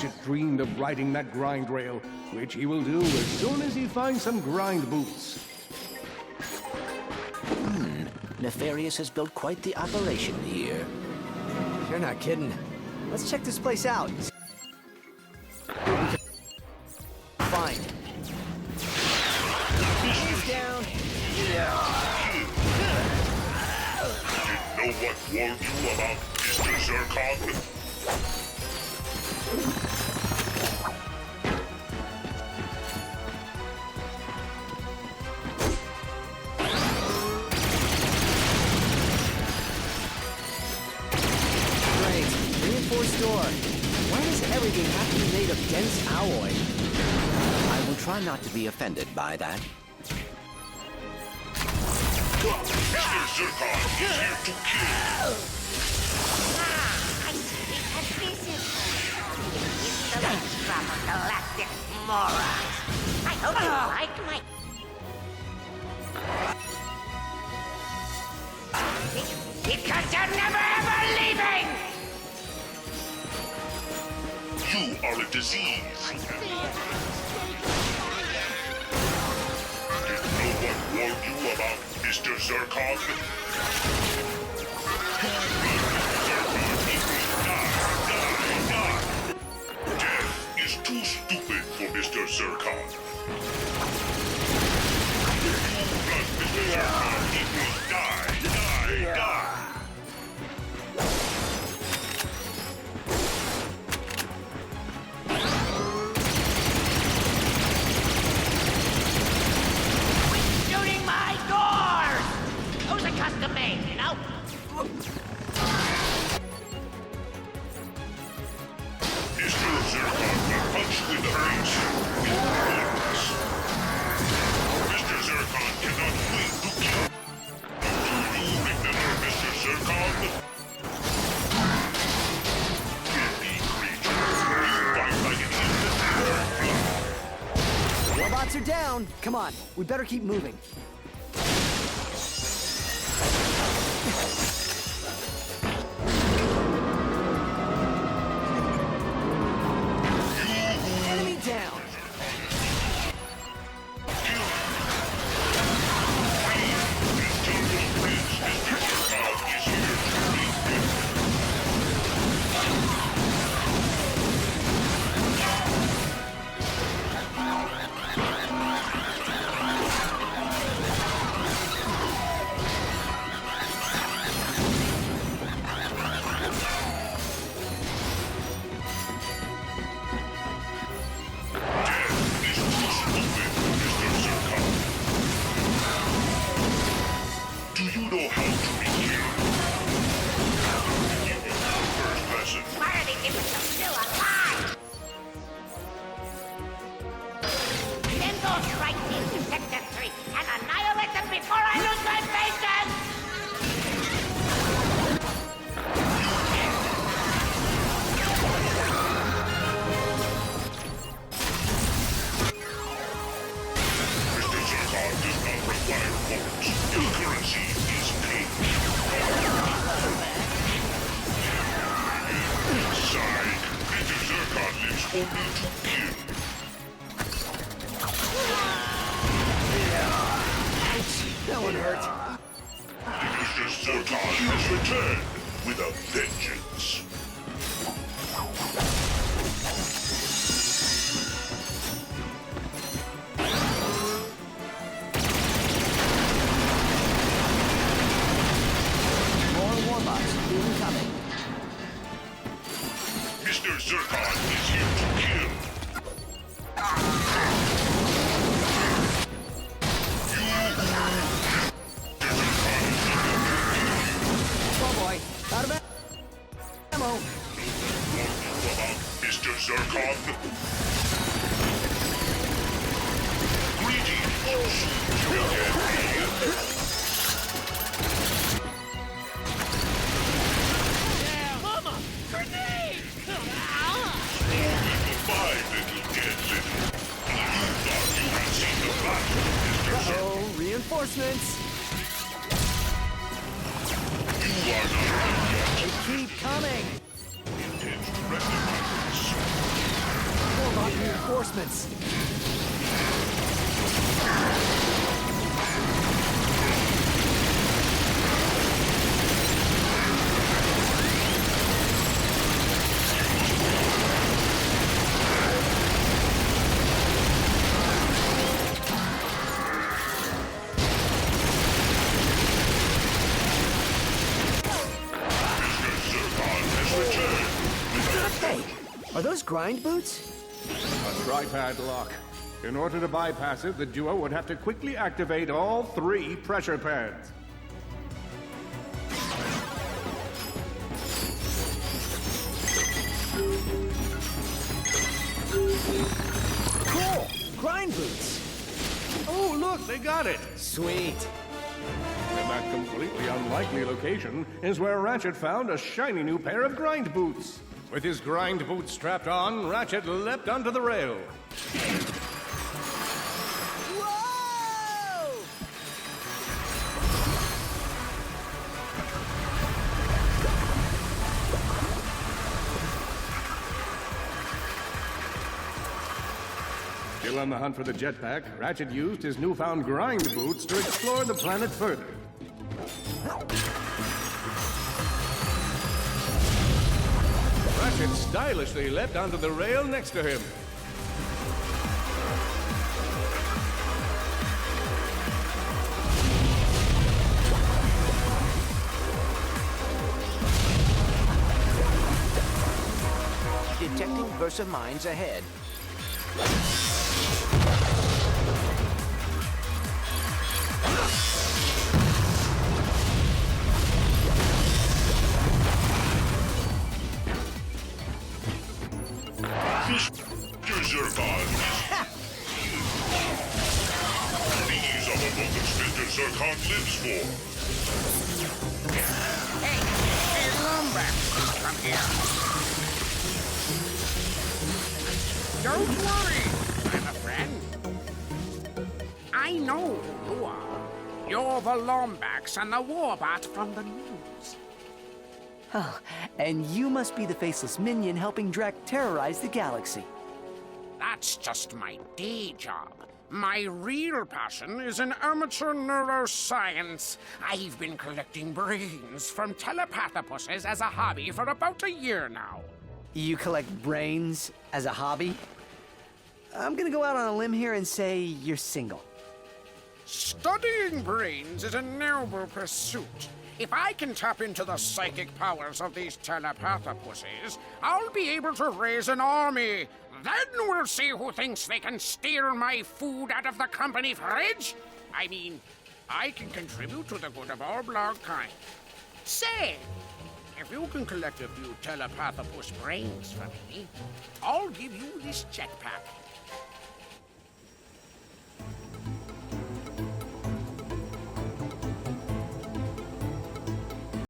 Ratchet dreamed of riding that grind rail, which he will do as soon as he finds some grind boots. Nefarious has built quite the operation here. You're not kidding. Let's check this place out. Fine. He's down. Didn't know what warned you about Mr. Zircon? Great. Reinforced door. Why does everything have to be made of dense alloy? I will try not to be offended by that. Mr. Zircon is here to kill. I see that this is the last drop of galactic morons. I hope you like my... Because you're never ever leaving! You are a disease. Did no one warn you about Mr. Zircon? Death is too stupid for Mr. Zircon. Plus Mr. Zircon equals die. Shooting my doors! Those are custom made, you know? Mr. Zircon will punch you in the face with bullets. Mr. Zircon cannot wait to kill. Do you remember Mr. Zircon? Filthy creature. You fight like an infant. Robots are down. Come on. We better keep moving. Enemy down. Do you know how to be killed? Give me the first lesson. Why are these imbeciles still alive? Send those strike teams to Sector 3 and annihilate them before I lose my patience! Mr. Zircon does not require bullets. Your currency is pink. Inside, Mr. Zircon lives only to kill. That one hurt. Mr. Zircon has returned with a vengeance. More warbots incoming. Mr. Zircon is here to kill. Oh boy. Out of ammo. Mr. Zircon. Greetings, Trigger. Mama! Grenade! Goodbye, little dead little. You thought you had seen the last of Mr. Zircon. Oh, reinforcements. You are not dead yet. They keep coming. Intends to rectify this. reinforcements. Hey, are those grind boots? A tripod lock. In order to bypass it, the duo would have to quickly activate all 3 pressure pads. Cool! Grind boots! Oh, look, they got it! Sweet. In that completely unlikely location is where Ratchet found a shiny new pair of grind boots. With his grind boots strapped on, Ratchet leapt onto the rail. Whoa! Still on the hunt for the jetpack, Ratchet used his newfound grind boots to explore the planet further. Ratchet stylishly leapt onto the rail next to him. Detecting Versa mines ahead. Mr. Zircon. These are the moments Mr. Zircon lives for. Hey, Lumber, come here. Don't worry, I'm a friend. I know who you are. You're the Lombax and the Warbot from the news. Oh, and you must be the faceless minion helping Drek terrorize the galaxy. That's just my day job. My real passion is in amateur neuroscience. I've been collecting brains from telepathopuses as a hobby for about a year now. You collect brains as a hobby? I'm gonna go out on a limb here and say you're single. Studying brains is a noble pursuit. If I can tap into the psychic powers of these telepathopuses, I'll be able to raise an army. Then we'll see who thinks they can steal my food out of the company fridge. I mean, I can contribute to the good of all blog kind. Say, if you can collect a few telepathopus brains for me, I'll give you this jetpack.